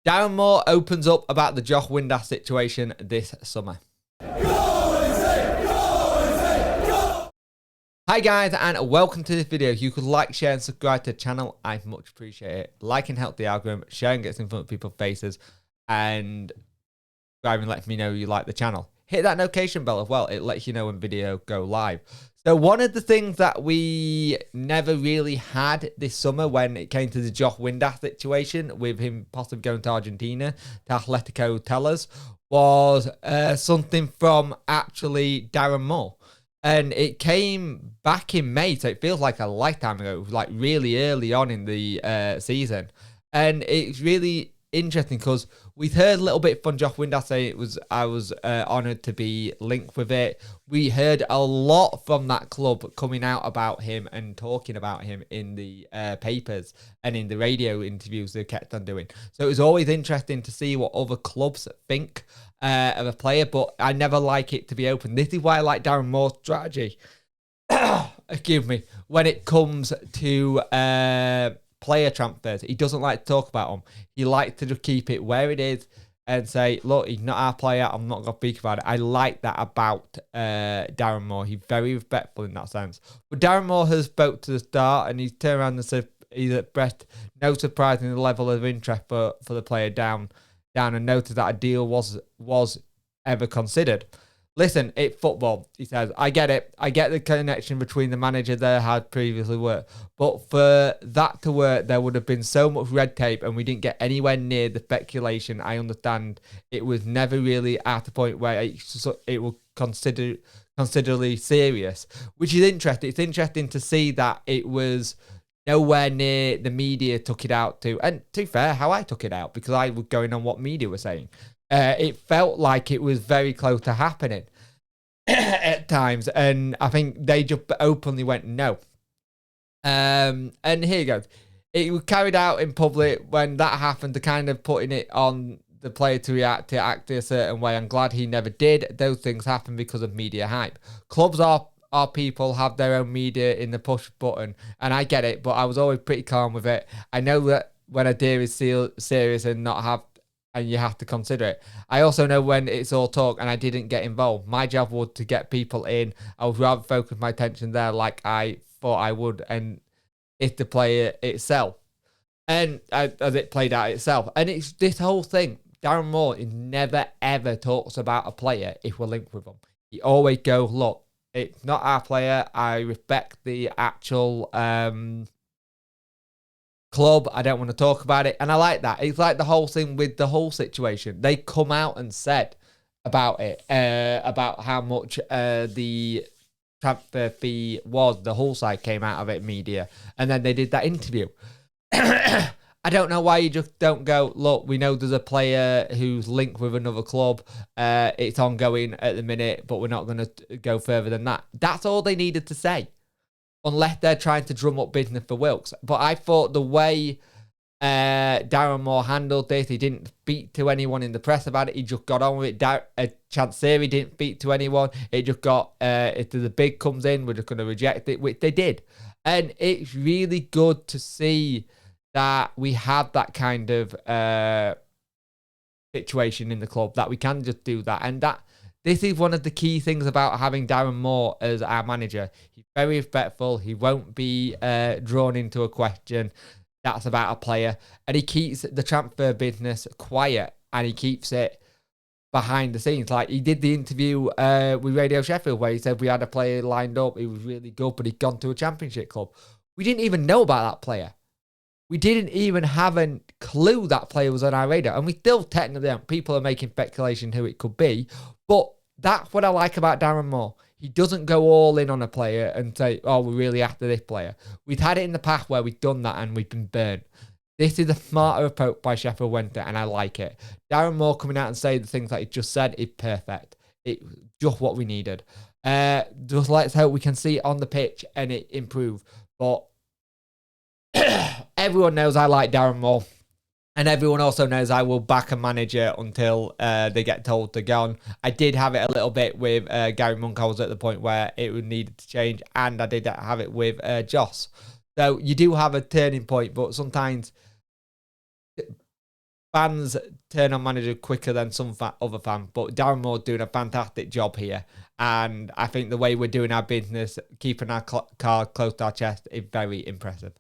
Darren Moore opens up about the Josh Windass situation this summer. Hi guys, and welcome to this video. If you could like, share and subscribe to the channel, I'd much appreciate it. Liking helps the algorithm, sharing gets in front of people's faces, and subscribing lets me know you like the channel. Hit that notification bell as well. It lets you know when video go live. So one of the things that we never really had this summer when it came to the Josh Windass situation, with him possibly going to Argentina, to Atletico Tellers, was something from actually Darren Moore. And it came back in May, so it feels like a lifetime ago. It was like really early on in the season. And it's really interesting because we've heard a little bit from Josh Windass saying I was honoured to be linked with it. We heard a lot from that club coming out about him and talking about him in the papers and in the radio interviews they kept on doing. So it was always interesting to see what other clubs think of a player, but I never like it to be open. This is why I like Darren Moore's strategy. Excuse me. When it comes to player transfers, he doesn't like to talk about them. He likes to just keep it where it is and say, look, he's not our player, I'm not going to speak about it. I like that about Darren Moore. He's very respectful in that sense. But Darren Moore has spoke to the start, and he's turned around and said he's expressed no surprise in the level of interest for the player down and noted that a deal was ever considered. Listen, it's football, he says. I get it. I get the connection between the manager there had previously worked. But for that to work, there would have been so much red tape and we didn't get anywhere near the speculation. I understand it was never really at a point where it was considerably serious, which is interesting. It's interesting to see that it was nowhere near the media took it out to. And to be fair, how I took it out, because I was going on what media were saying. It felt like it was very close to happening at times, and I think they just openly went no. And here you go. It was carried out in public when that happened, to kind of putting it on the player to react, to act a certain way. I'm glad he never did. Those things happen because of media hype. Clubs are people, have their own media in the push button, and I get it, but I was always pretty calm with it. I know that when a deal is serious and you have to consider it. I also know when it's all talk and I didn't get involved. My job was to get people in. I would rather focus my attention there like I thought I would, and it's the player itself. And as it played out itself. And it's this whole thing. Darren Moore never, ever talks about a player if we're linked with them. He always goes, look, it's not our player. I respect the actual club. I don't want to talk about it. And I like that. It's like the whole thing with the whole situation. They come out and said about it, about how much the transfer fee was. The whole side came out of it, media. And then they did that interview. I don't know why you just don't go, look, we know there's a player who's linked with another club. It's ongoing at the minute, but we're not going to go further than that. That's all they needed to say. Unless they're trying to drum up business for Wilkes. But I thought the way Darren Moore handled this, he didn't speak to anyone in the press about it. He just got on with it. Chansiri didn't speak to anyone. It just got, if the bid comes in, we're just going to reject it, which they did. And it's really good to see that we have that kind of situation in the club, that we can just do that. And that this is one of the key things about having Darren Moore as our manager. He's very respectful. He won't be drawn into a question that's about a player. And he keeps the transfer business quiet, and he keeps it behind the scenes. Like he did the interview with Radio Sheffield where he said we had a player lined up. He was really good, but he'd gone to a championship club. We didn't even know about that player. We didn't even have a clue that player was on our radar. And we still technically don't. People are making speculation who it could be. But that's what I like about Darren Moore. He doesn't go all in on a player and say, oh, we're really after this player. We've had it in the past where we've done that and we've been burnt. This is a smarter approach by Sheffield Wednesday, and I like it. Darren Moore coming out and saying the things that he just said is perfect. It's just what we needed. Just let's hope we can see it on the pitch and it improve. But everyone knows I like Darren Moore. And everyone also knows I will back a manager until they get told to go on. I did have it a little bit with Gary Monk. I was at the point where it needed to change. And I did have it with Joss. So you do have a turning point. But sometimes fans turn on manager quicker than some other fans, but Darren Moore's doing a fantastic job here. And I think the way we're doing our business, keeping our card close to our chest, is very impressive.